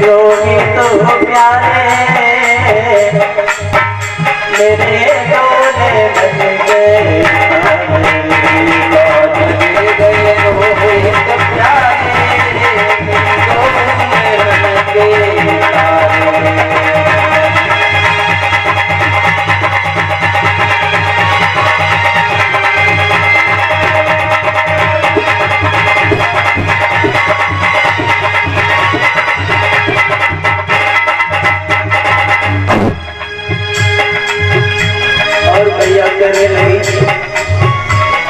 रोहित प्यारे मेरे डोले बन गए रोहित प्यारे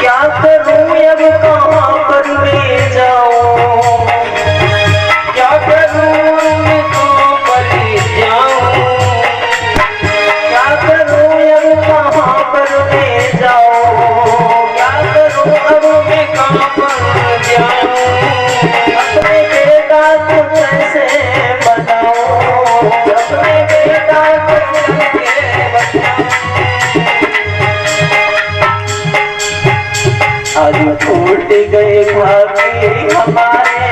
क्या करूं अब कहाँ पर मैं जाऊं, क्या करूं मैं कहाँ पर जाऊं, क्या करूं अब कहाँ पर मैं जाऊं, क्या करूं अब मैं कहाँ पर जाऊं, अपने बेटा को कैसे बनाऊं, अपने बेटा को कैसे बनाऊं। आज फूट गए भाभी हमारे,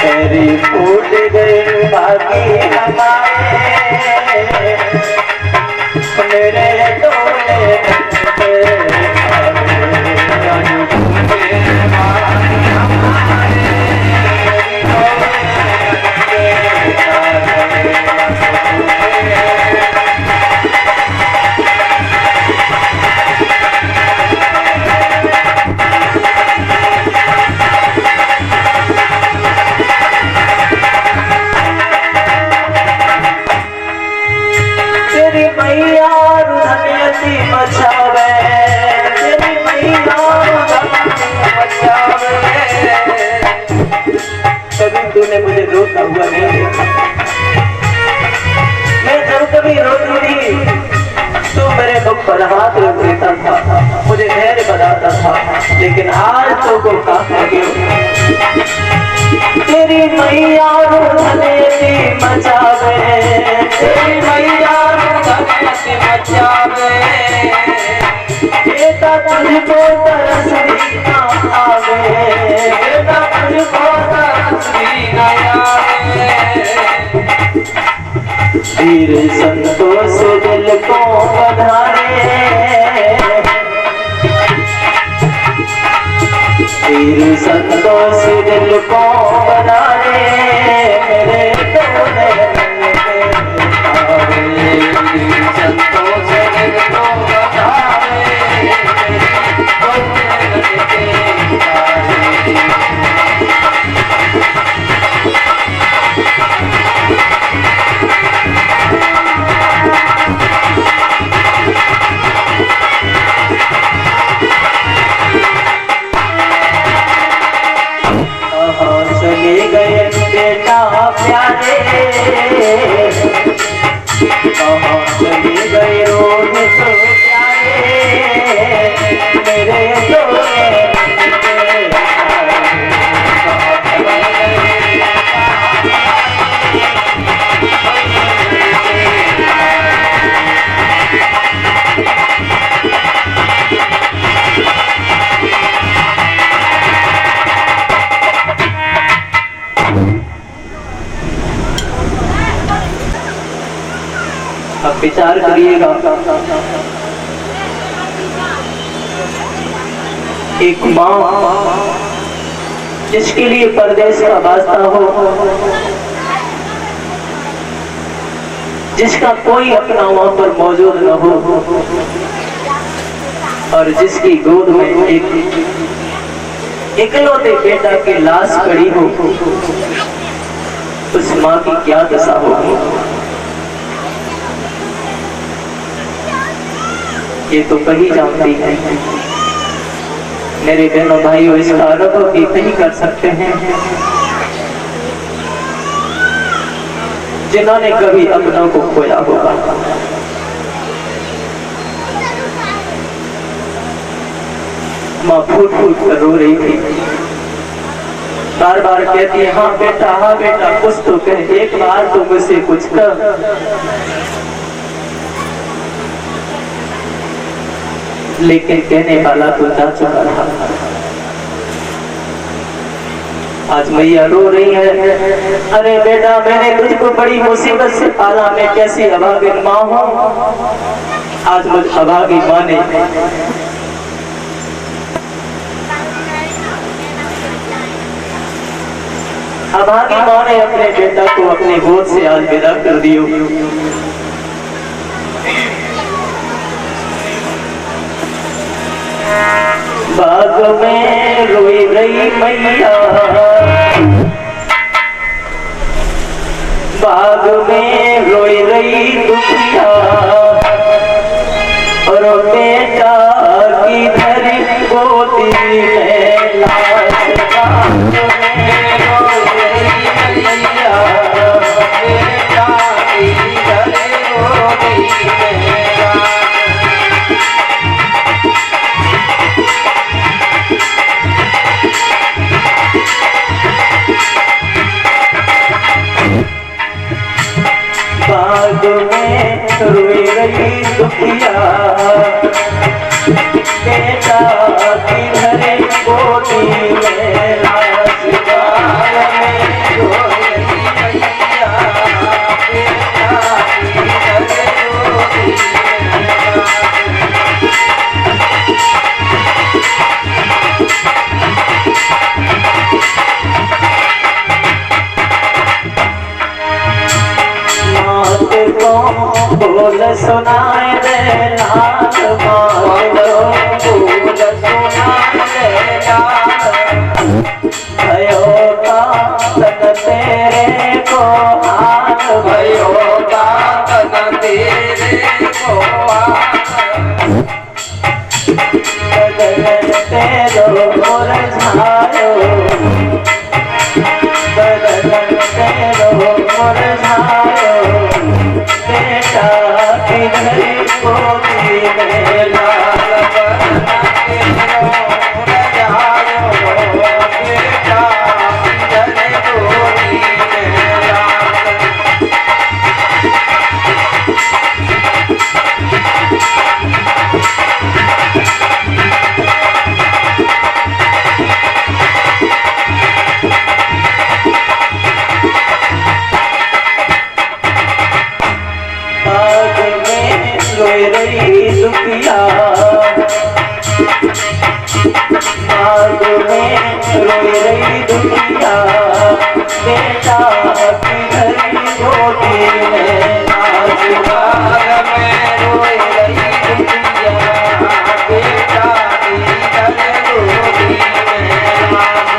तेरी फूट गए भाभी हमारे, मेरे डोले मैया धनियती बचावे, तेरी मैया धनियती बचावे। कभी तूने मुझे रोता हुआ नहीं देखा, मैं जब कभी रोती थी तो मेरे मुख पर हाथ रख देता था, मुझे धैर्य बनाता था, लेकिन आज तो को कहा तेरी मैया धनियती बचावे, तेरी मैया धनियती बचावे, बेटा तुझको तरस भी ना आवे, बेटा तुझको तरस भी ना आवे। वीर संतोष दिल को बधारे, वीर संतोष दिल को बधारे, मेरे डोले संतोष दिल को बधारे, चले गए बेटा प्यारे, कहाँ चले गए रोहित प्यारे, मेरे डोले अब विचार करिएगा, एक माँ जिसके लिए परदेश का वास्ता हो, जिसका कोई अपना वहां पर मौजूद न हो, और जिसकी गोद में एक इकलौते बेटा की लाश पड़ी हो, उस माँ की क्या दशा होगी, ये तो कहीं जानती है। मेरे बहनों भाइयों, इसका अनुभव भी नहीं कर सकते हैं जिन्होंने कभी अपनों को खोया होगा। माँ फूट फूट कर रो रही थी, बार बार कहती है हाँ बेटा कुछ तो कह, एक बार तो मुझसे कुछ कर। लेकिन कहने वाला तो जा चुका रहा, आज मैया रो रही है। अरे बेटा मैंने तुझको बड़ी मुसीबत से पाला, मैं कैसी अभागिन माँ हूँ। आज मुझ अभागी माँ ने अभागी माँ ने अपने बेटा को अपनी गोद से आज विदा कर दियो। बाग में रोई रही मैया, बाग में रोई रही दुखिया, और बेटा की धरी गोदी में लाश। बाग में रोई रही मैया, बेटा की धरी गोदी में लाश। बाग में रोई रही दुखिया, बेटा की धरी गोदी में लाश। बाग में रोई रही मैया, बेटा की धरी गोदी में लाश। बोल सुनाए दे नाथ, बोल सुनाए दे नाथ। भयो का तन तेरे को हाथ, भयो का तन तेरे को हाथ। बदन तेरो मुरझायो, बदन तेरो मुरझायो, बेटा की धरी गोदी में लाल। बदन तेरो मुरझायो, बेटा की धरी गोदी में लाल। बाग में रोई रही दुखिया, बाग में रोई रही दुखिया, बेटा की धरी गोदी में लाश। बाग में रोई रही दुखिया, बेटा की धरी गोदी में लाश।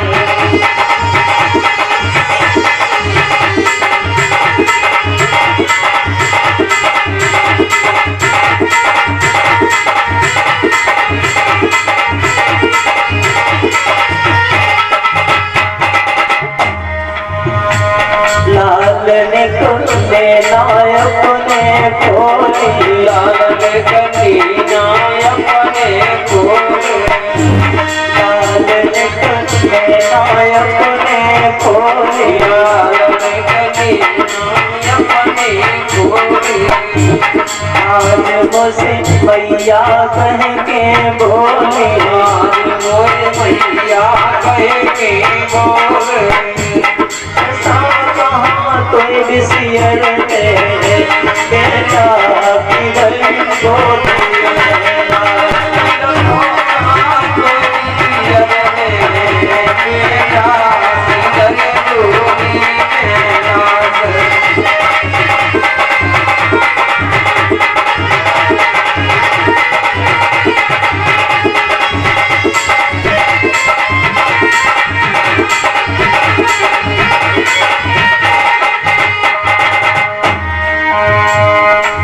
लाल ने कुंडे नायक ने खोली, लाल ने कंदी नायक ने खोली, लाल ने कुंडे नायक ने खोली, लाल ने कंदी नायक ने खोली। आज मुझसे मैया कह के बोली, आज मुझे मैया कह के बोली। कोई विषय बेटा की धरी गोदी में लाश। बेटा की धरी गोदी में लाश।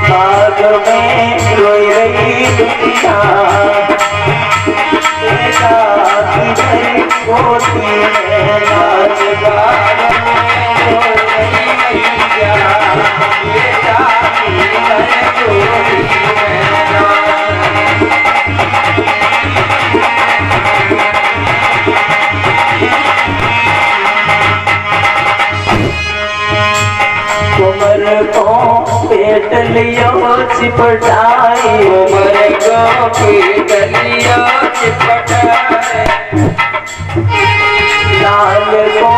बाग में रोई रही दुखिया, बेटा की धरी गोदी में लाश। बाग में रोई रही मैया, बेटा की धरी गोदी में लाश। उमर को पेट लियो चिपटाई, उमर को पेट लियो चिपटाई, लाल को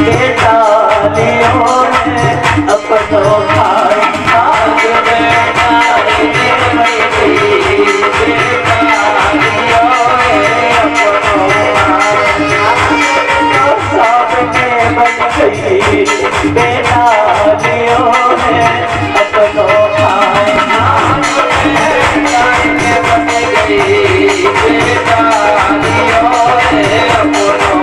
बेटा लियो है अपनो भाई भाग बेटा लियो है अपनो सामने बन गई बेटा लियो है अपनो भाई बन गई बेटा लियो है अपनो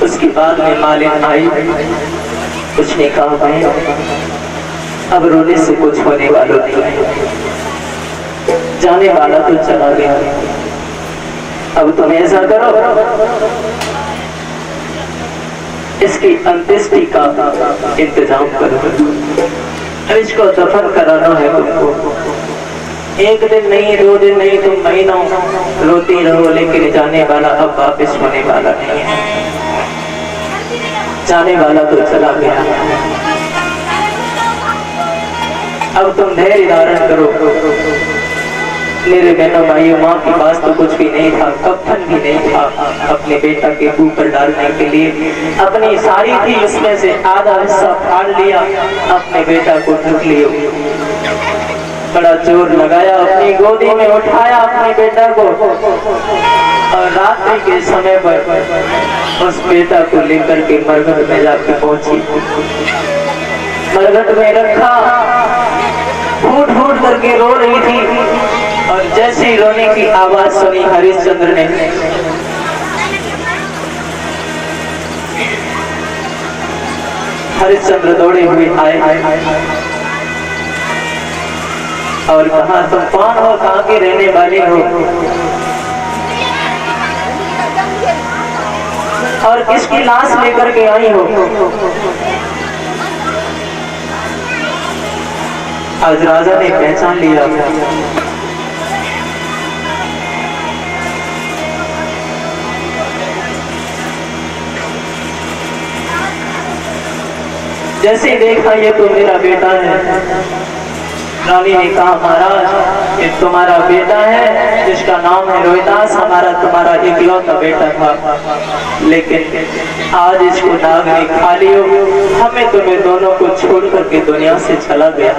उसके बाद में मालिक आई, उसने कहा भाई अब रोने से कुछ होने वाला नहीं, जाने वाला तो चला गया, अब तुम ऐसा करो इसकी अंत्येष्टि का इंतजाम करो, इसको दफन कराना है तुमको। एक दिन नहीं, 2 दिन नहीं, तुम महीनों रोती रहो, लेकिन जाने वाला अब वापस होने वाला नहीं है, जाने वाला तो चला गया। अब तुम धैर्य धारण करो। मेरे बहनों भाइयों, माँ के पास तो कुछ भी नहीं था, कफन भी नहीं था अपने बेटा के ऊपर डालने के लिए, अपनी साड़ी थी उसमें से आधा हिस्सा फाड़ लिया, अपने बेटा को ढक लिया, बड़ा जोर लगाया, अपनी गोदी में उठाया अपने बेटा को, और रात्रि के समय पर उस बेटा को लेकर के मरघट में जाकर पहुंची, मरघट में रखा, फूट फूट करके रो रही थी, और जैसे ही रोने की आवाज सुनी हरिश्चंद्र ने, हरिश्चंद्र दौड़े हुए आए और कहा तुम कौन हो, कहाँ के रहने वाले हो, और किसकी लाश लेकर के आई हो। आज राजा ने पहचान लिया, जैसे देखा ये तो मेरा बेटा है। रानी ने कहा महाराज ये तुम्हारा बेटा है जिसका नाम है रोहिदास, हमारा तुम्हारा इकलौता बेटा था, लेकिन आज इसको नाग ने खा लियो, हमें तुम्हें दोनों को छोड़ करके दुनिया से चला गया।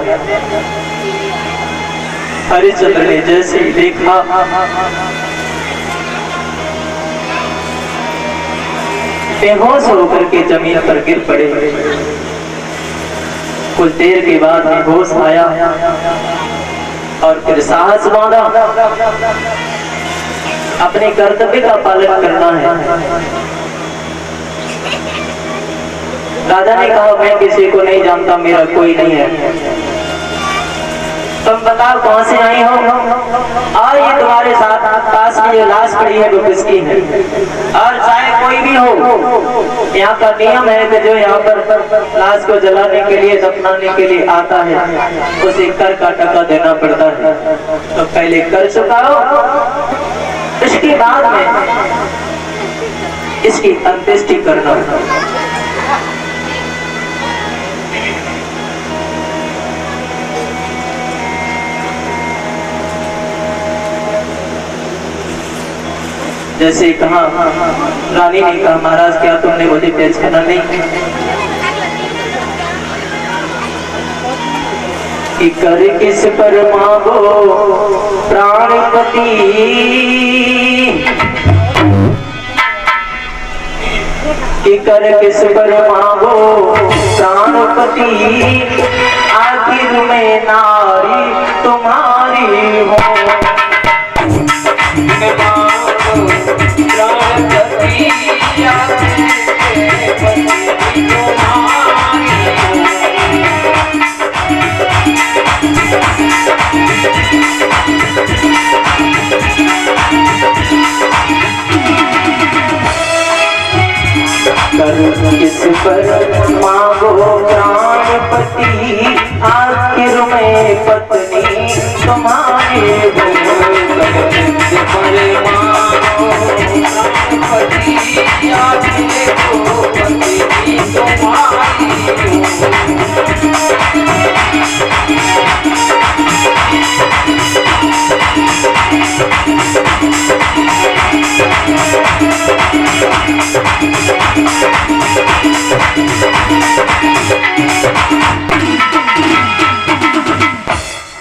हरिश्चंद्र ने जैसे ही देखा बेहोश होकर के जमीन पर गिर पड़े। कुछ देर के बाद होश आया और फिर साहस बांधा, अपने कर्तव्य का पालन करना है। राजा ने कहा मैं किसी को नहीं जानता, मेरा कोई नहीं है, तुम बताओ कहां से आई हो और ये तुम्हारे साथ पास की जो लाश पड़ी है वो किसकी है। और चाहे कोई भी हो, यहाँ का नियम है कि जो यहाँ पर लाश को जलाने के लिए दफनाने के लिए आता है उसे कर का टका देना पड़ता है। तो पहले कर चुकाओ, इसके बाद में इसकी अंत्येष्टि करना। जैसे कहा रानी ने कहा महाराज क्या तुमने मुझे पहचाना नहीं कि कर किस पर मांगो प्राणपति, कि कर किस पर मांगो प्राणपति, आखिर में नारी तुम्हारी हो। किस पर मांगो प्राणपति, आखिर में पत्नी तुम्हारे हो। किस पर मांगो प्राणपति, आखिर में पत्नी तुम्हारी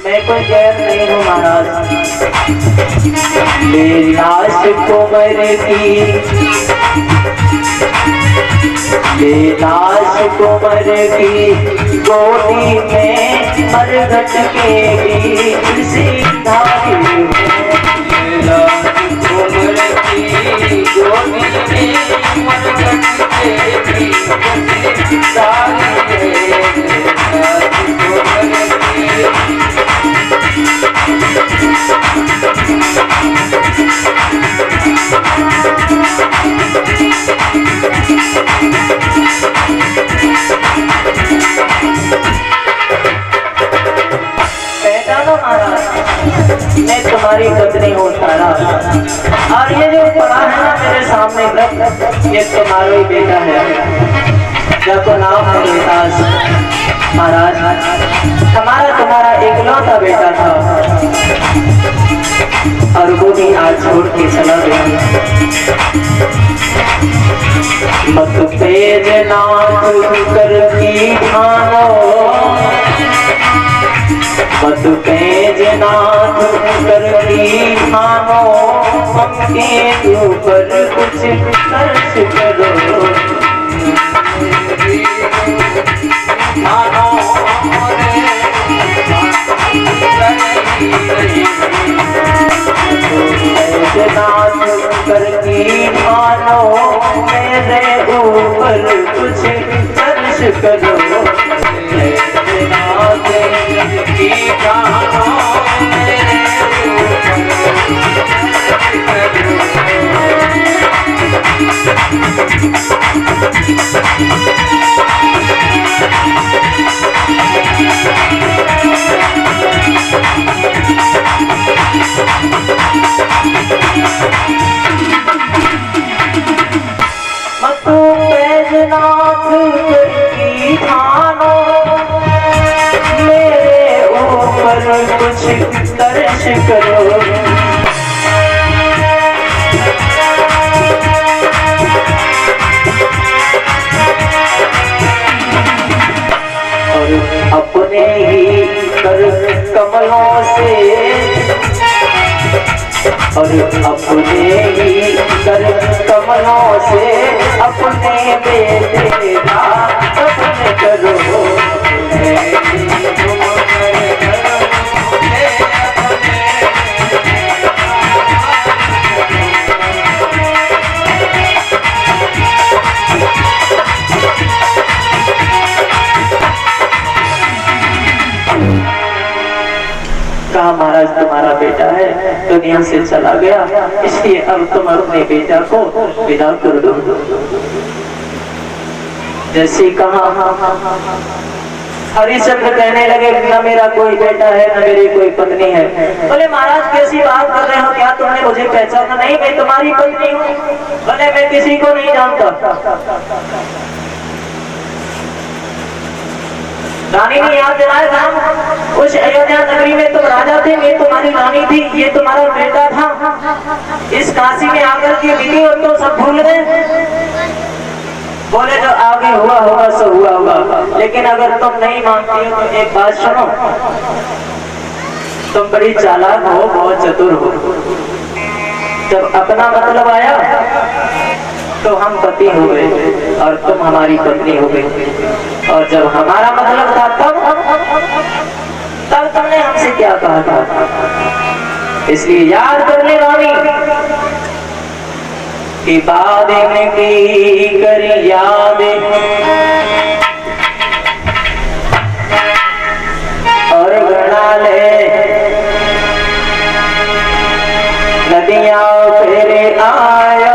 मैं कोई गैर नहीं हूँ महाराज। मेरी लाश कुंवर की, मेरी लाश कुंवर की गोदी में मरघट के बीच से धारी हूँ। लाश कुंवर की गोदी में मरघट के बीच से धारी मैं तुम्हारी पत्नी हूँ तारा। और ये जो पड़ा है ना मेरे सामने व्रत, ये तुम्हारा ही बेटा है, जिसका नाम है रोहितास। महाराज हमारा तुम्हारा एकलौता बेटा था और वो भी आज छोड़ के चला गया। मत पेज नाथ कर की ठानो, मत पेज नाथ कर की ठानो, हमके ऊपर कुछ खर्च करो। नाथ कर की ठानो, मेरे ऊपर कुछ खर्च करो। नाथ की ठानो, मेरे कुछ दर्श करो। और अपने ही कर कमलों से, और अपने ही कर कमलों से अपने बेटे का सपने करो कहा महाराज तुम्हारा बेटा है दुनिया से चला गया, इसलिए अब तुम अपने बेटा को विदा कर दो। जैसे कहा हरिश्चंद्र कहने लगे न मेरा कोई बेटा है न मेरी कोई पत्नी है। बोले महाराज कैसी बात कर रहे हो, क्या तुमने मुझे पहचाना नहीं? मैं तुम्हारी पत्नी हूँ। बोले मैं किसी को नहीं जानता। रानी ने याद दिलाया था उस अयोध्या नगरी में तुम राजा थे, मैं तुम्हारी रानी थी, ये तुम्हारा बेटा था। इस काशी में आकर के विधि और तो सब भूल गए। बोले जो आगे हुआ होगा सो हुआ होगा, लेकिन अगर तुम नहीं मानती हो तो एक बात सुनो, तुम बड़ी चालाक हो, बहुत चतुर हो। जब अपना मतलब आया तो हम पति हो गए और तुम हमारी पत्नी हो गई, और जब हमारा मतलब था तब तुमने हमसे क्या कहा था। इसलिए याद कर ले रानी कि बाद में की करी याद और गणा ले नदियां फेरे आयो।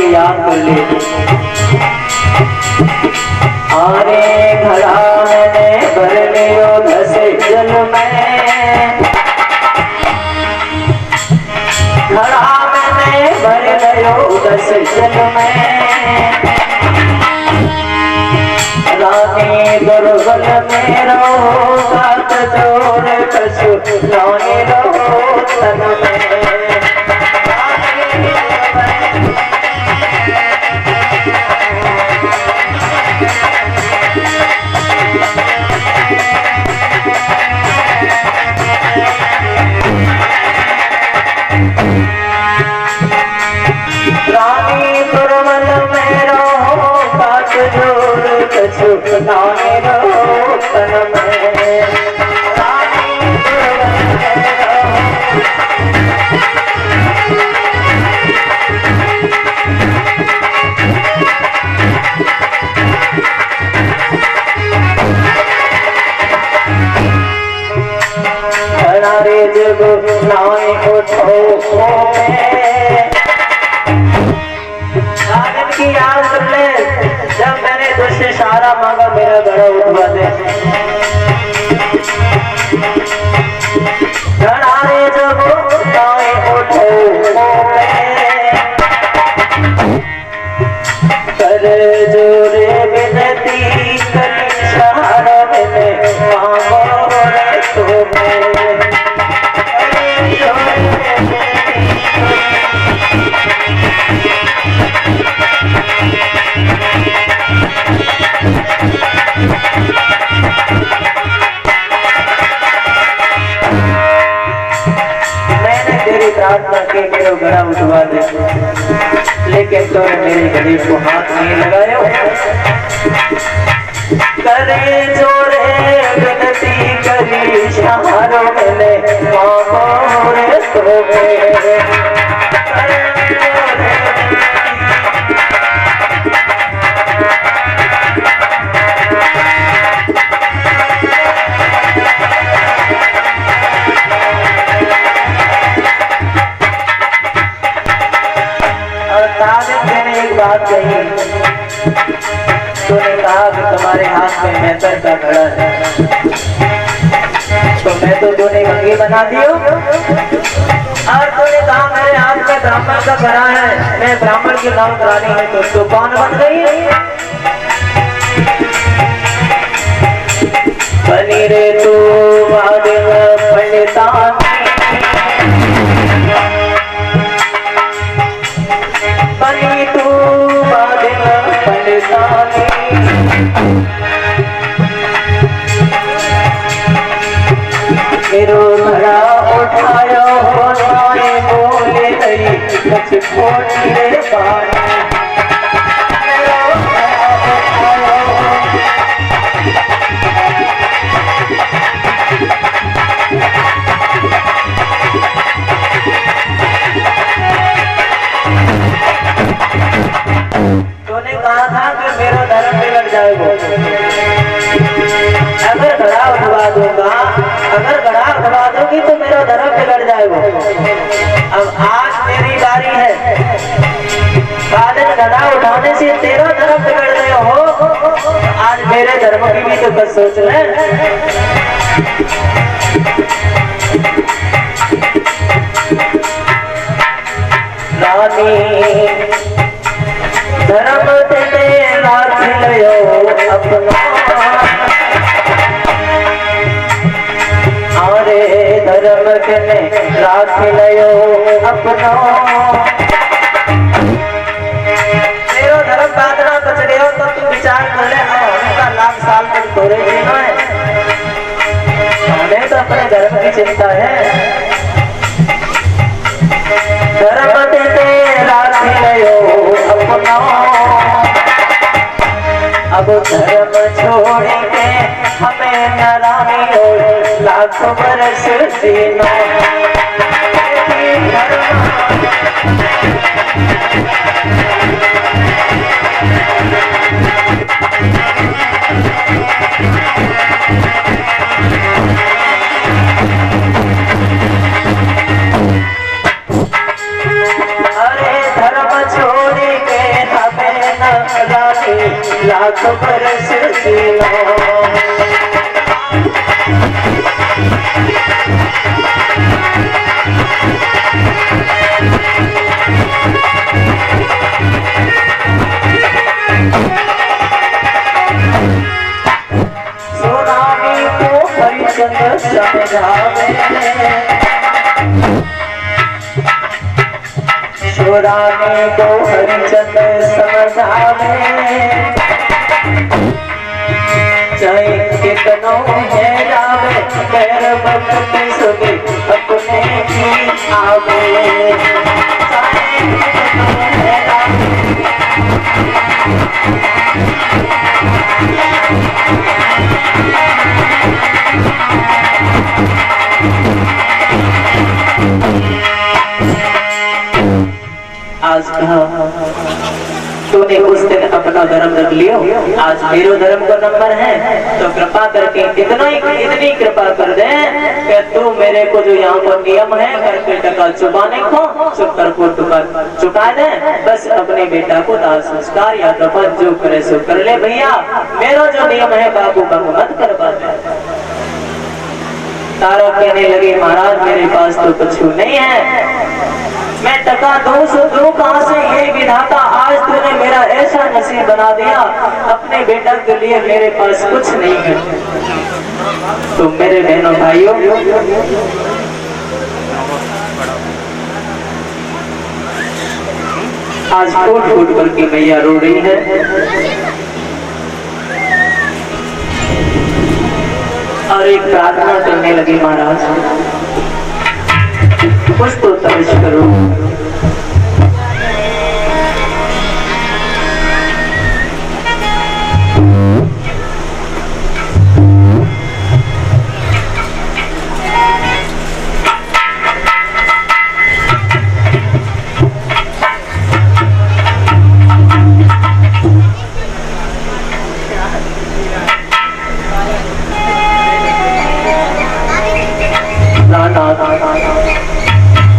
याद कर ले आरे घड़ा मैंने भर लियो दस जल में, घड़ा मैंने भर लियो दस जल में। रानी दुर्बल में रहो सात जोर कछु लाने रहो तन में। जब नाए उठो सागर की याद कर ले, जब मैंने तुझसे सहारा मांगा मेरा घड़ा उठवा दे। घड़ारे जब नाए उठो कर जोरे विनती करी सहारा में मांगो रे तुम्हें। प्रार्थना के मेरे घड़ा उठवा दे, लेकिन तूने मेरी घड़ी को हाथ नहीं लगाया। करे जोरे विनती करी तुम्हारे हाथ में मेहतर का घड़ा है, तो मैं तो तूने मंगी बना दियो। और तूने कहा मेरे हाथ में ब्राह्मण का घड़ा है, मैं ब्राह्मण की नाम करानी है, तो तू कौन बन गई? बनी रे तू बादल पंडितानी, बनी तू बादल पंडितानी, मेरो घड़ा उठायो नाए बोले नहीं कुछ खोटी रे बानी। तूने कहा था कि मेरा धर्म बिगड़ जाएगा, अगर घड़ा उठवा दूंगा, अगर घड़ा उठवा दूंगी तो मेरा धर्म बिगड़ जाएगा। अब आज मेरी बारी है, बादल घड़ा उठाने से तेरा धर्म बिगड़ गया हो, आज मेरे धर्म की भी तो बस सोच ले। रानी धर्म तेरे राख लियो अपना, अरे धर्म तेरे राख लियो अपना, तेरा धर्म बादरा बच गया हो तो तू विचार कर ले। हमें लाख साल तक तोरे जीना है, हमें तो अपने धर्म की चिंता है। धर्म तेरे राख लियो अपना, अब धर्म छोड़ के हमें नारामी हो लाख बरस जीना। लाख बरस जीना, सोनामी को हरिचंद्र समझावे, सोनामी को हरिचंद्र समझावे, चाहे कितनो है जावे पैर बखते सुने अपने ही आवे, चाहे कितनो है आज कहा तूने उस दिन अपना धर्म रख लियो, आज मेरे धर्म का नंबर है, तो कृपा करके इतनी कृपा कर दे कि तू मेरे को जो यहाँ पर नियम है करके टका चुकाने को शुक्र को चुका दे, बस अपने बेटा को दाह संस्कार या दफन जो करे सो कर ले। भैया मेरा जो नियम है बाबू बाबू मत करवा दे। तारा कहने लगे महाराज मेरे पास तो कुछ नहीं है, मैं टका दूं सो दूं कहां से, ये विधाता आज तूने मेरा ऐसा नसीब बना दिया, अपने बेटा के लिए मेरे पास कुछ नहीं है। तो मेरे बहनों भाइयों आज फूट फूट करके मैया रो रही है, और एक प्रार्थना करने लगी महाराज कुछ तो तर्ज करो।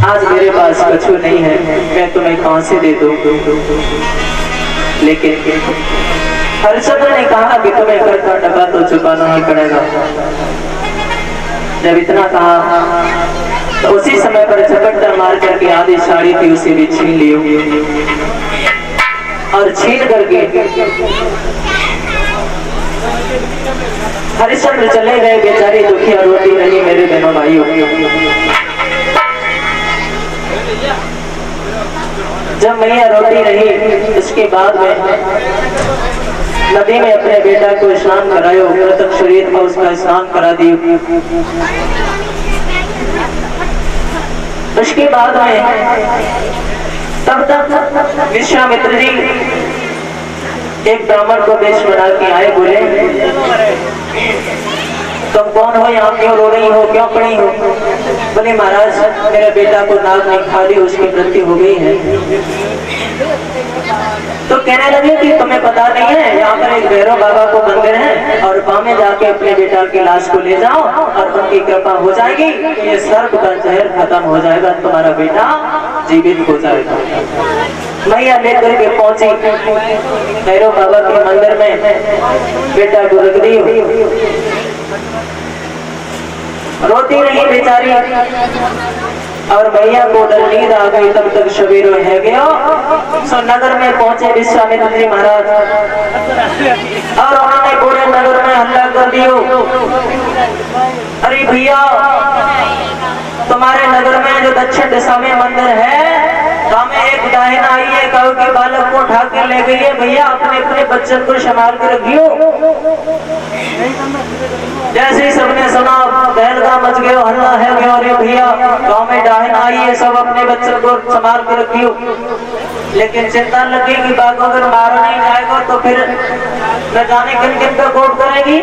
आज मेरे पास कछु नहीं है, मैं तुम्हें कहां से दे दूं, लेकिन हरिश्चंद्र ने कहा कि तुम्हें कर का टका तो चुकाना ही पड़ेगा। जब इतना कहा तो उसी समय पर झपट्टा मार करके आधी साड़ी थी उसे भी छीन ली और छीन करके हरिश्चंद्र चले गए। बेचारी दुखिया रोती रही मेरे बहनों भाइयों। जब मैया रोती रही उसके बाद में नदी में अपने बेटा को स्नान करायो, मृतक शरीर का उसका स्नान करा दियो। उसके बाद में तब तक विश्वामित्र जी एक ब्राह्मण को वेश बना के आए। बोले तुम कौन हो, यहाँ क्यों रो रही हो, क्यों पड़ी हो? बोले महाराज मेरे बेटा को नाग ने खा ली, उसकी मृत्यु हो गई है। तो कहने लगे कि तुम्हें पता नहीं है, यहाँ पर एक भैरव बाबा को मंदिर है और वहां में जाके अपने बेटा की लाश को ले जाओ और उनकी कृपा हो जाएगी, ये सर्प का जहर खत्म हो जाएगा, तुम्हारा बेटा जीवित हो जाएगा। मैया लेकर के पहुंची भैरव बाबा के मंदिर में, बेटा को रख दी। रोती रही बेचारी और मैया को डर नींद आ गई। तब तक सवेरे है गया। सो नगर में पहुंचे विश्वामित्र जी महाराज और उन्होंने पूरे नगर में हल्ला कर दियो। अरे भैया तुम्हारे नगर में जो दक्षिण दिशा में मंदिर है, में एक डायन आई है, कहो के बालक को उठा कर ले गई है। भैया अपने अपने बच्चन को संभाल कर रखियो। जैसे ही सबने सुना दहलगा मच गया, हल्ला है गया। अरे भैया गांव में डायन आई है, सब अपने बच्चों को संभाल कर रखियो। लेकिन चिंता लगी कि बाघ अगर मारा नहीं जाएगा तो फिर न जाने किन किन पे कोट करेगी।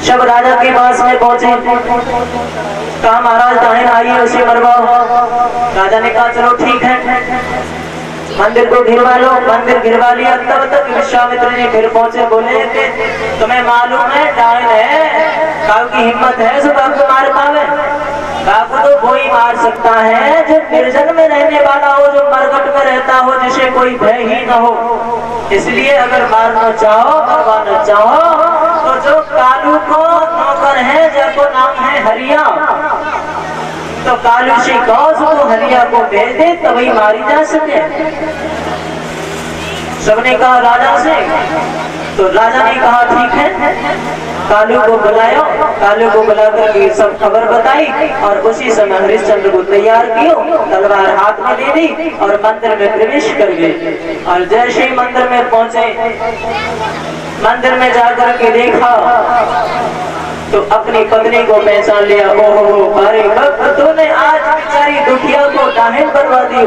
सब राजा के पास में पहुंचे, कहा महाराज डायन आई है, उसे मरवाओ। राजा ने कहा चलो ठीक है, मंदिर को घिरवा लो। मंदिर घिरवा लिया। तब तक विश्वामित्र जी फिर पहुंचे। बोले कि तुम्हें मालूम है डायन है, काऊ की हिम्मत है जो बाघ को मार पावे? बाघ को तो वही मार सकता है जो निर्जन में रहने वाला हो, जो मरघट में रहता हो, जिसे कोई भय ही न हो। इसलिए अगर मारना चाहो, मरवाना चाहो तो जो कालू को नौकर है, जिसको नाम है हरिया, तो कालू से कहो तो हरिया को भेज दे तभी मारी जा सके। सबने कहा राजा से। तो राजा ने कहा ठीक है, कालू को बुलायो। कालू को बुलाकर ये सब खबर बताई और उसी समय हरिश्चंद्र को तैयार कियो, तलवार हाथ में ले दी और मंदिर में प्रवेश कर गए। और जैसे ही मंदिर में पहुंचे, मंदिर में जाकर के देखा तो अपनी पत्नी को पहचान लिया। ओहो अरे भक्त, तूने आज बेचारी दुखिया को डायन बनवा दी।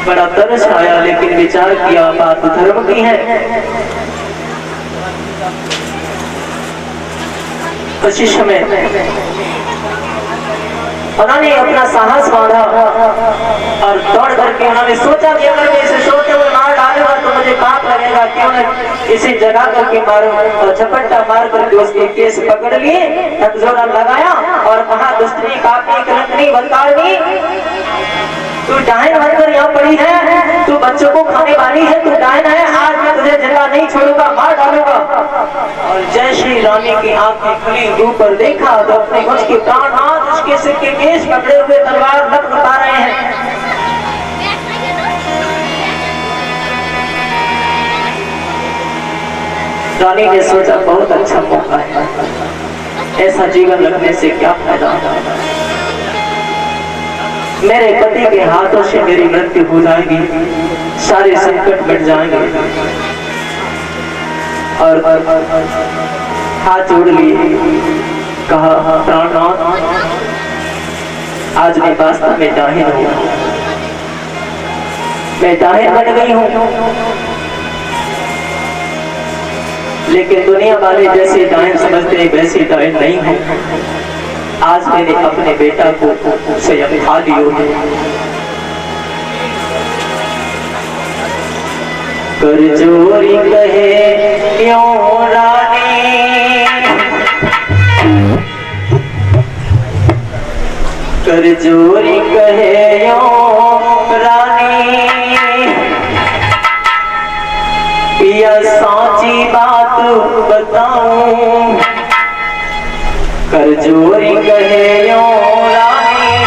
बड़ा तरस आया, लेकिन विचार किया बात धर्म की है। उसी समय उन्होंने अपना साहस बांधा और दौड़ करके उन्होंने सोचा कि अगर मैं इसे सोते हुए मार डालूंगा तो मुझे पाप लगेगा, क्यों न इसे जगा करके मारूं। और झपट्टा मार करके उसके केस पकड़ लिए, तकजोरा लगाया और कहा दुष्टनी पापी कलंकनी बलकारनी, तू डायन बनकर यहाँ पड़ी है, तू बच्चों को खाने वाली है, तू डायन है, आज मैं तुझे जिंदा नहीं छोड़ूंगा, मार डालूंगा। और जय श्री रानी की आंखें खुली, ऊपर देखा तो अपने उसके प्राणनाथ उसके सिर के केस पकड़े हुए तलवार लटका रहे हैं। रानी ने सोचा बहुत अच्छा मौका है, ऐसा जीवन लगने से क्या फायदा, मेरे पति के हाथों से मेरी मृत्यु हो जाएगी, सारे संकट मिट जाएंगे। और हाथ जोड़ लिए, कहा प्राणनाथ आज मैं वास्तव में डायन हूं, मैं डायन बन गई हूं। लेकिन दुनिया वाले जैसे डायन समझते हैं वैसे डायन नहीं हूं। आज मैंने अपने बेटा को स्वयं खा लियो है। कर जोरी कहे क्यों रानी, कर जोरी कहे रानी, पिया साची बात बताऊं, कर जोरी कहे यो रानी,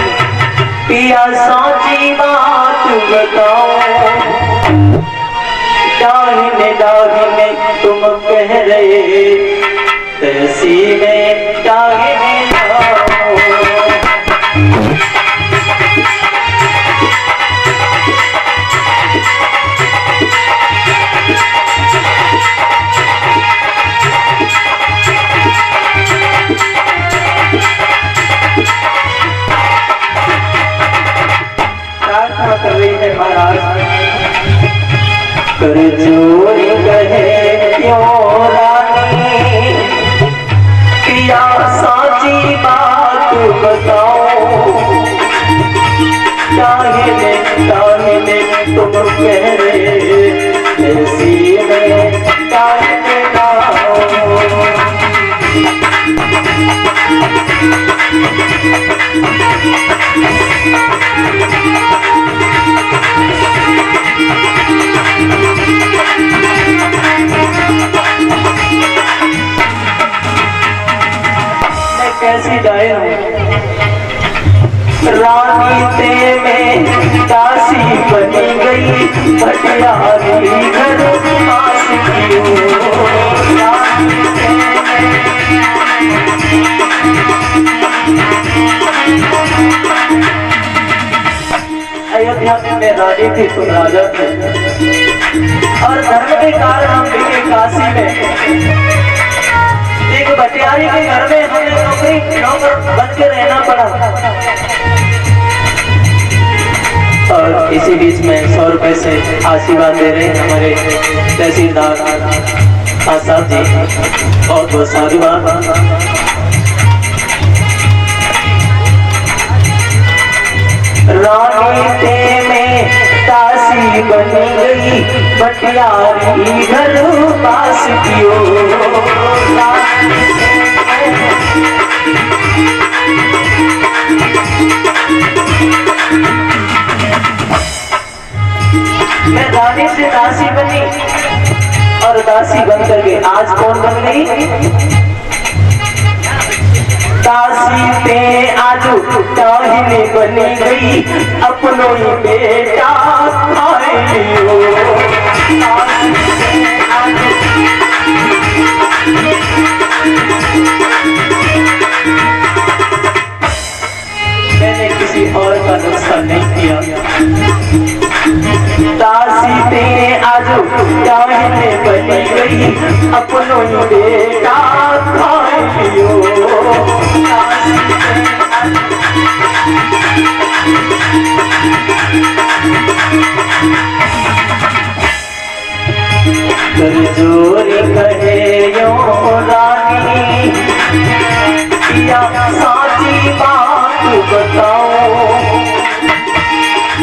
पिया साची बात बताऊं, दाहिने दाहिने तुम कह रहे, तैसी में दाहिने कर रही है महाराज। कर जोरी कहे क्यों रानी, पिया साची बात बताओ, दाहिने दाहिने तुम कह रहे, ऐसी में दाहिने लाओ। कैसी गाय रानी ते में दासी बनी गई, भटियारी घर पास की अयोध्या में रानी थी, तुम राजा थे, और धर्म के कारण हम भी काशी में एक भटियारी के घर में हमें नौकर बन के रहना पड़ा। और इसी बीच में 100 रुपए से आशीर्वाद दे रहे हमारे तहसीलदार साहब जी, बहुत बहुत साधुवाद। रानी ते में दासी बनी गई, भटियारी घर पास कियो, मैं रानी से दासी बनी, और दासी बन करके आज कौन बन गई, दासी पे आजू दाहिने बनी गई, अपनों ही बेटा खाए लियो, मैंने किसी और का नुकसान नहीं किया। दासी तेरे आजू दाहिने बनी गई, अपनों ही बेटा खाए लियो, कर जोरी कहे यो रानी, पिया साची बात बताओ,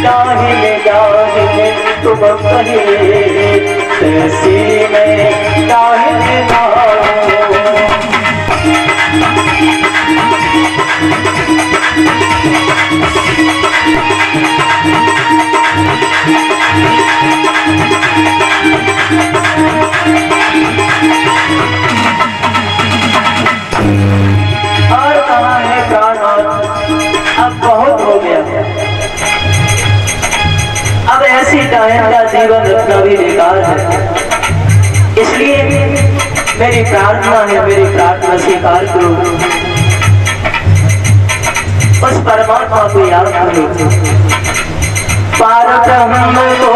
दाहिने दाहिने तुम कहे, तैसी में दाहिने लाओ। और कहाँ है प्राणनाथ, अब बहुत हो गया, अब ऐसी डायन का जीवन रखना भी बेकार है। इसलिए मेरी प्रार्थना है, मेरी प्रार्थना स्वीकार करो, उस परमात्मा को याद करो, पार ब्रह्म को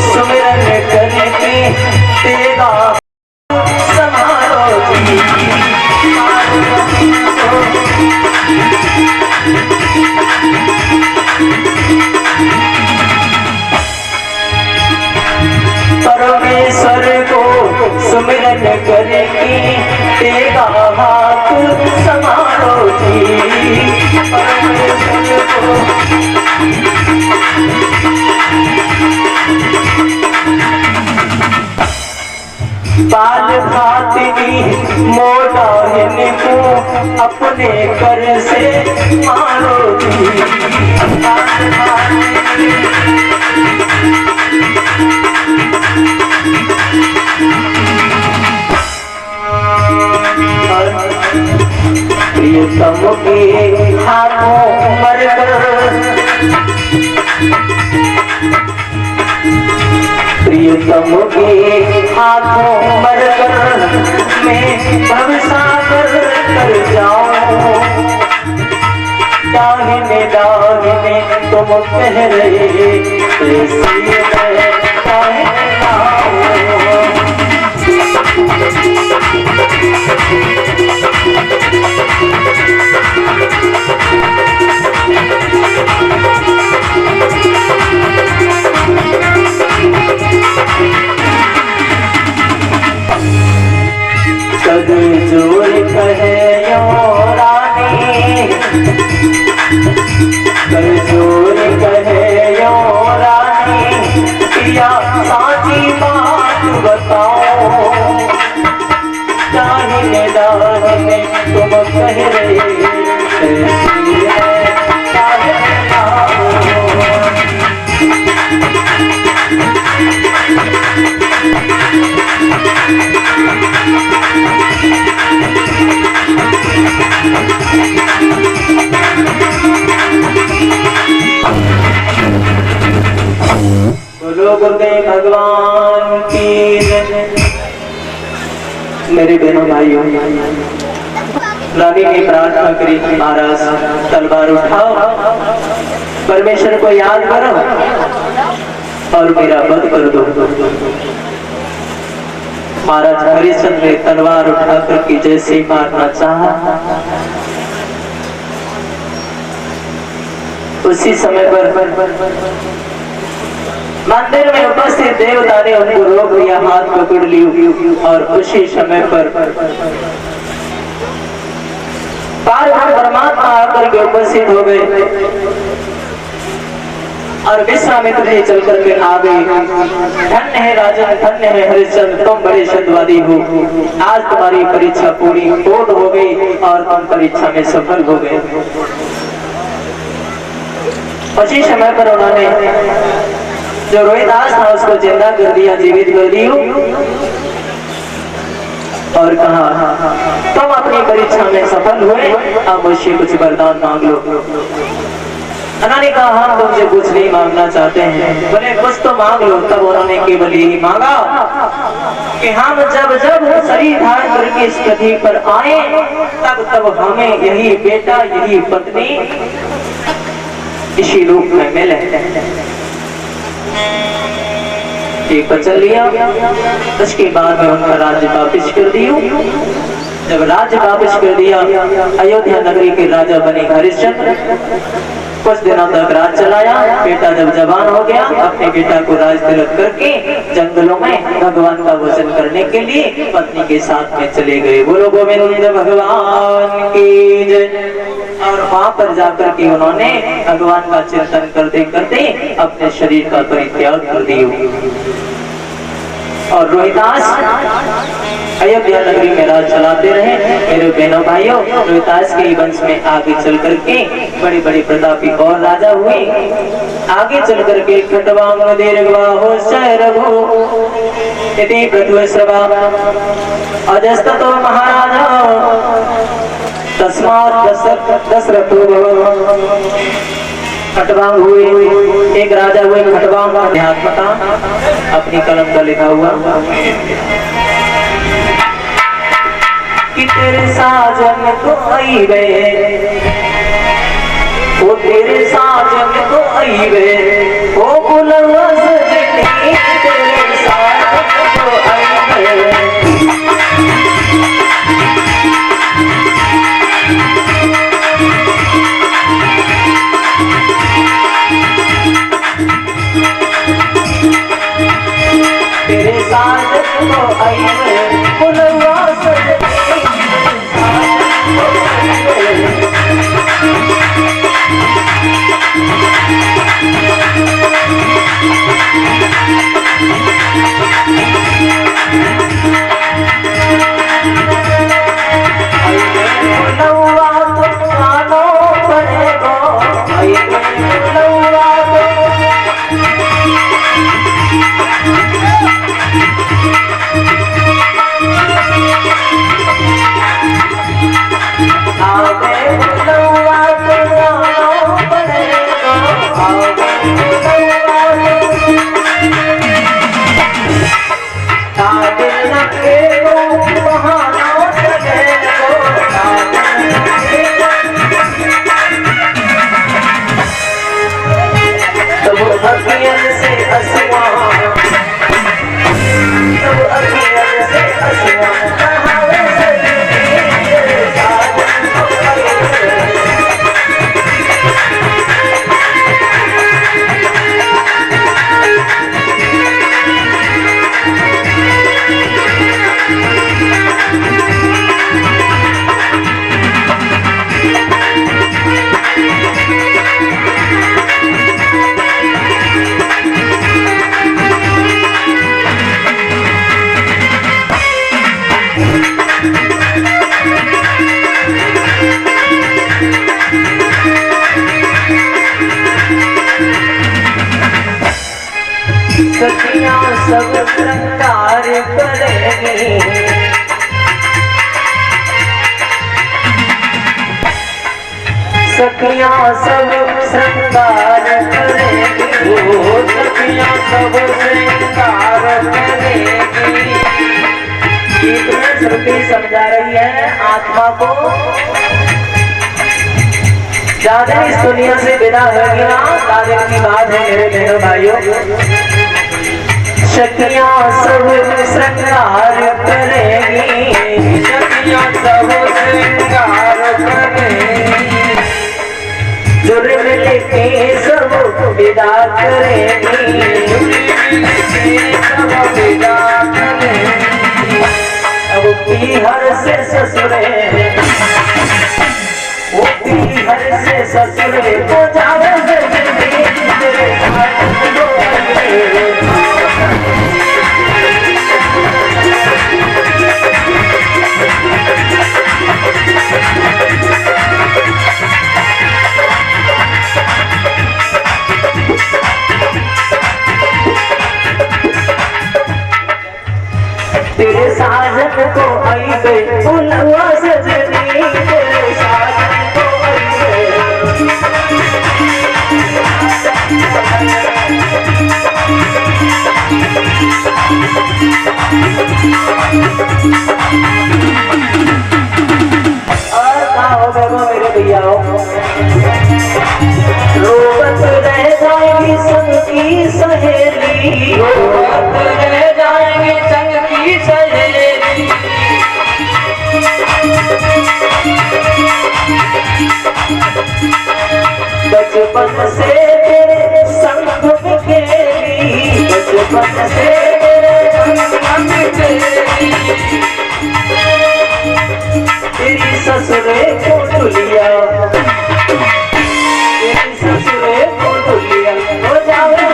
सुमिरन करके तेरा समारो जी, परमेश्वर को सुमिरन करके तेरा हाथ समारो जी, परमेश्वर को बाल फातिनी मोटा को अपने कर से मारो जी, के हाथों मरकर, प्रियतम के हाथों मरकर मैं भवसागर कर जाऊं। दाहिने दाहिने तुम कह रहे कैसी मैं दाहिने लाऊं। जोर कहे यो रानी, जोर कहे यो रानी, या साची बात बताओ। दाहिने दाहिने तुम कह रहे कैसी है दाहिने लाओ। बोलो गुरुदेव भगवान की जय। मेरे बहनों भाइयों, रानी ने प्रार्थना करी, महाराज तलवार उठाओ, परमेश्वर को याद करो और मेरा वध कर दो। महाराज हरिश्चंद्र ने तलवार उठाकर की जैसे मारना चाहा, उसी समय पर मंदिर में उपस्थित देवता ने उनको रोक लिया, हाथ पकड़ ली और उसी समय पर पार्वती परमात्मा आकर के उपस्थित हो गए और विश्वामित्र जी चल करके आ गए। धन्य है राजन, धन्य है हरिश्चंद्र, तुम बड़े शब्दवादी हो। आज तुम्हारी परीक्षा पूरी हो गई और तुम परीक्षा में सफल हो गए। उसी समय पर उन्होंने जो रोहिदास था उसको जिंदा कर दिया, जीवित कर दिया और कहा तुम अपनी परीक्षा में सफल हुए, अब मुझसे कुछ वरदान मांग लो। उन्होंने कहा हम तुमसे कुछ नहीं मांगना चाहते हैं। बोले कुछ तो मांग लो। तब उन्होंने केवल यही मांगा कि हम जब जब शरीर धारण करके इस पृथ्वी पर आए तब तब हमें यही बेटा यही पत्नी इसी रूप में मिले। एक वचन लिया, उसके बाद में उनका राज्य वापिस कर दिया। जब राज्य वापिस कर दिया, अयोध्या नगरी के राजा बने हरिश्चंद्र। कुछ दिनों तक राज चलाया। बेटा जब जवान हो गया, अपने बेटा को राज तिलक करके जंगलों में भगवान का भजन करने के लिए पत्नी के साथ में चले गए। बोलो गोविंद भगवान की जय। और वहां पर जाकर के उन्होंने भगवान का चिंतन करते करते अपने शरीर का परित्याग कर दिया। और रोहिदास अयोध्या नगरी में राज चलाते रहे। मेरे बहनों भाइयों, रोहिदास के वंश में आगे चल करके बड़े बड़े प्रतापी और राजा हुए। आगे चल करके खटवांग दीर्घबाहो शरभो इति पृथ्वीश्रवा अजस्ततो महाराजा तस्मात् दशरथो खटवांग हुए। एक राजा हुए खटवांग, अध्यात्मता अपनी कलम का लिखा हुआ कि तेरे साजन तो आई वे, वो तेरे साजन तो आई वे, वो बुलवा सजनी तेरे साजन तो आई वे। तेरे साजन तो आई वे, बुलवा सजनी श्रृंगार करेगी। सखियां सब श्रृंगार करेगी, सखियां सब श्रृंगार करेगी। गीत में श्रुति समझा रही है आत्मा को, ज्यादा इस दुनिया से बिना होगी ना, दादर की बात है मेरे बहनों भाइयों। सखियां सब श्रृंगार करेगी, सखियां सब श्रृंगार करेगी। जुर्म लेके सब विदा करेगी, सब विदा करेगी। अब पीहर से ससुरे, वो पीहर से ससुरे को जावे तेरे हाथ को तेरे साजन को आई गई फुलवा सजनी, तेरे साजन को आई गई। और कहा हो गए मेरे भैया, रोबत रह जाएगी संग की सहेली, रोबत रह जाएगी संग की सहेली। बचपन से तेरे संग में खेली, बचपन से तेरे संग में खेली। तेरी ससुरे को दुलिया, तेरी ससुरे को दुलिया हो जावे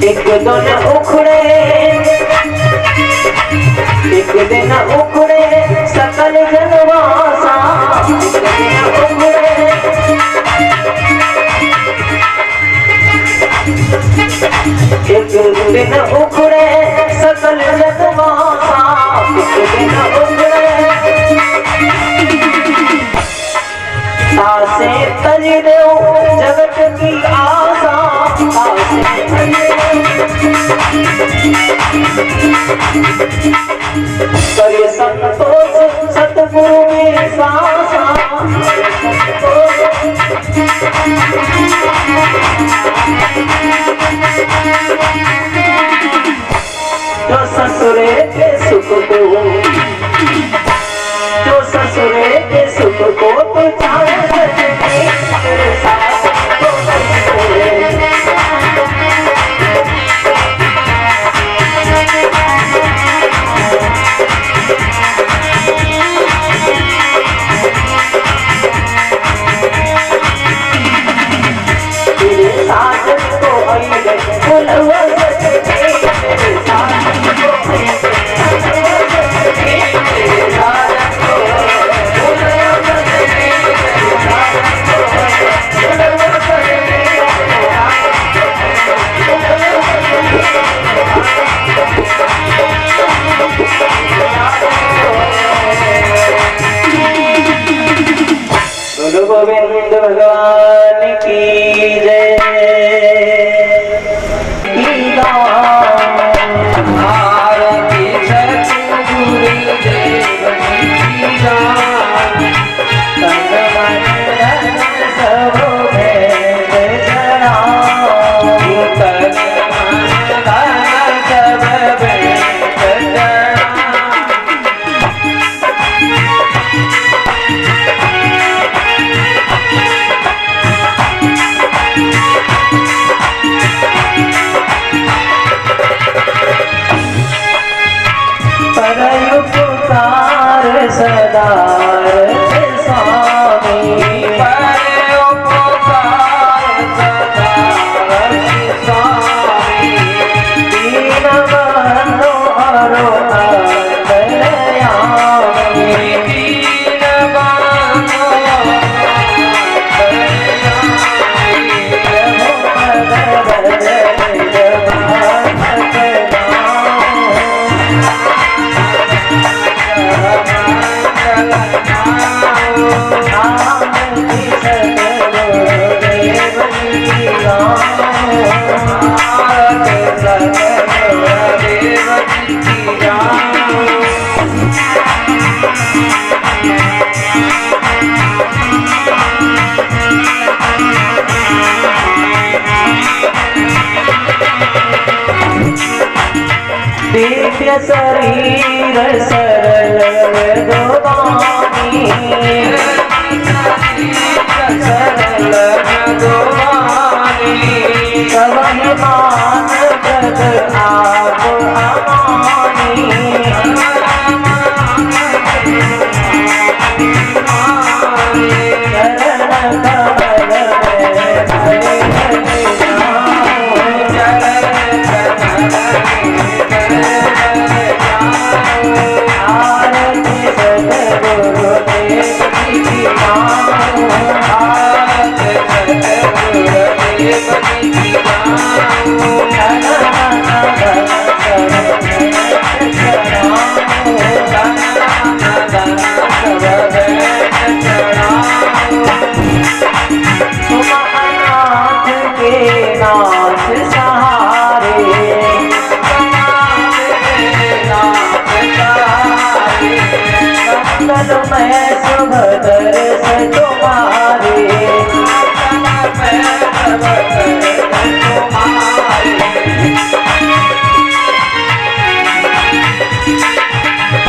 एक दिन उखड़े, एक दिन उखड़े सकल जनवासा, एक दिन उखड़े, एक दिन उखड़े सकल जनवासा, एक दिन उखड़े आसे तजी दो जगत की आशा, आसे करे संतोष सतगुरु में सासा, जो ससुरे के सुख को, जो ससुरे के सुख को तो चाहे तेरे साथ गोविंद भगवान की जय। आरती सतगुरु देव की जय। सब भेद जना शरीर सरल भगवानी कवि मान जग आप अमानी चरण कमल आरती सद्गुरु देव की तुम अनाथ के नाथ सहारे मंगल में शुभ दर्श तुम्हारे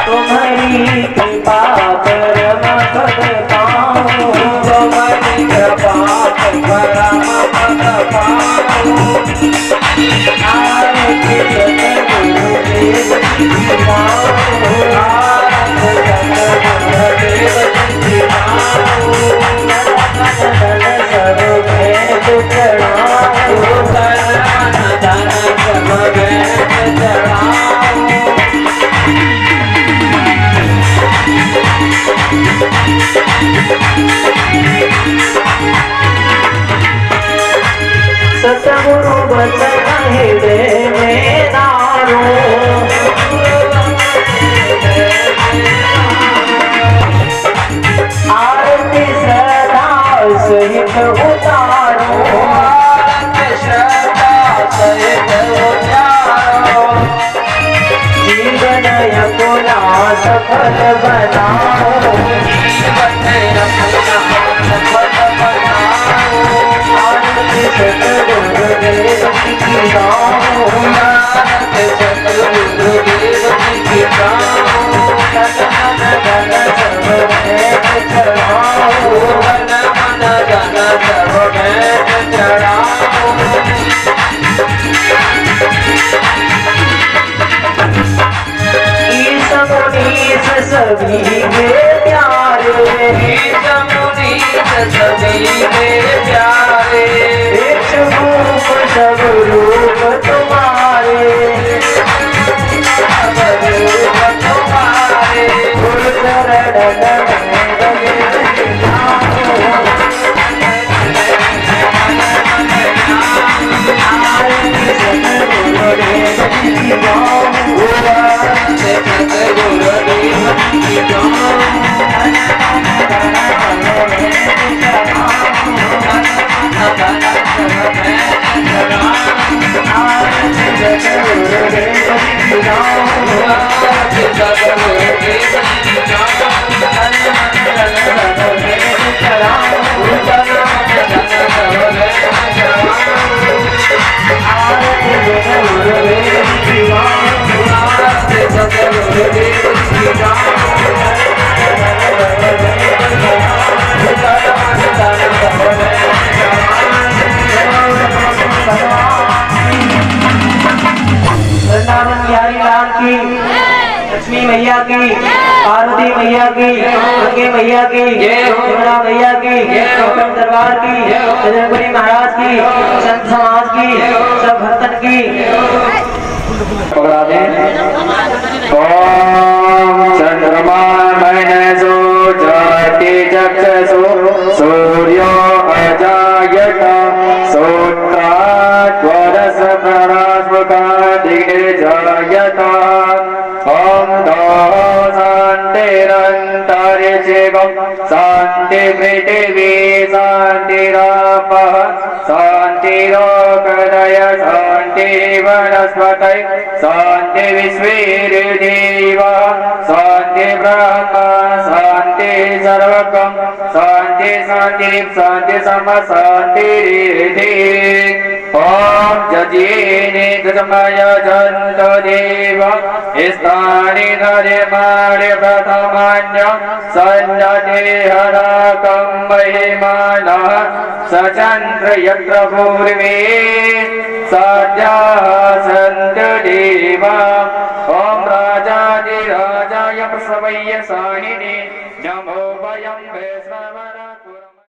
तुम्हारी कृपा परम पद पाऊं तुम्हारी कृपा परम पद पाऊं आरती सद्गुरु देव की पाऊं आरती सद्गुरु देव की पाऊं धन सब भेद चढ़ाऊं धन सब भेद चढ़ाऊं सतगुरु बचन हृदय में नारो आरती सदा सहित उतारो जीवन अपना सफल बनाओ आरती सद्गुरु देव की गाओ सद्गुरु देव की गाओ धन सब भेद चढ़ाओ धन सब भेद चढ़ाओ ईश मुनीश सभी के प्यारे ईश मुनीश सभी के प्यारे एक रूप सब रूप तुम्हारे सब रूप तुम्हारे गुरु चरण लक्ष्मी मैया की, पार्वती मैया की, गंगे मैया की, यमुना मैया की, कोकण दरबार की, बजरंगबली महाराज की, संत समाज की, सब भक्तन की। ओम चंद्रमा मनसो ज्योति चक्षसो सूर्यो अजायत सोत्रात् वरस प्ररास्मुखा दिग्जायत ओम शांतिरन्तरिक्षिगं शांति पृथिवी शांतिरापः शांतिरोगदय शांति वनस्पतय शांति विश्वेर्देव शांति ब्रह्म शांति सर्वकं शांति शांति शांति सम शांति। ॐ जजीनि गजमय जन्त देव स्थानि धर्माणि प्रथमान्य सन्नते हराकं महिमानः सचन्द्र यत्र पूर्वे सद्यः सन्त देवा ॐ राजाधिराजाय प्रसवय्य साहिने नमो वयं वैष्णवानां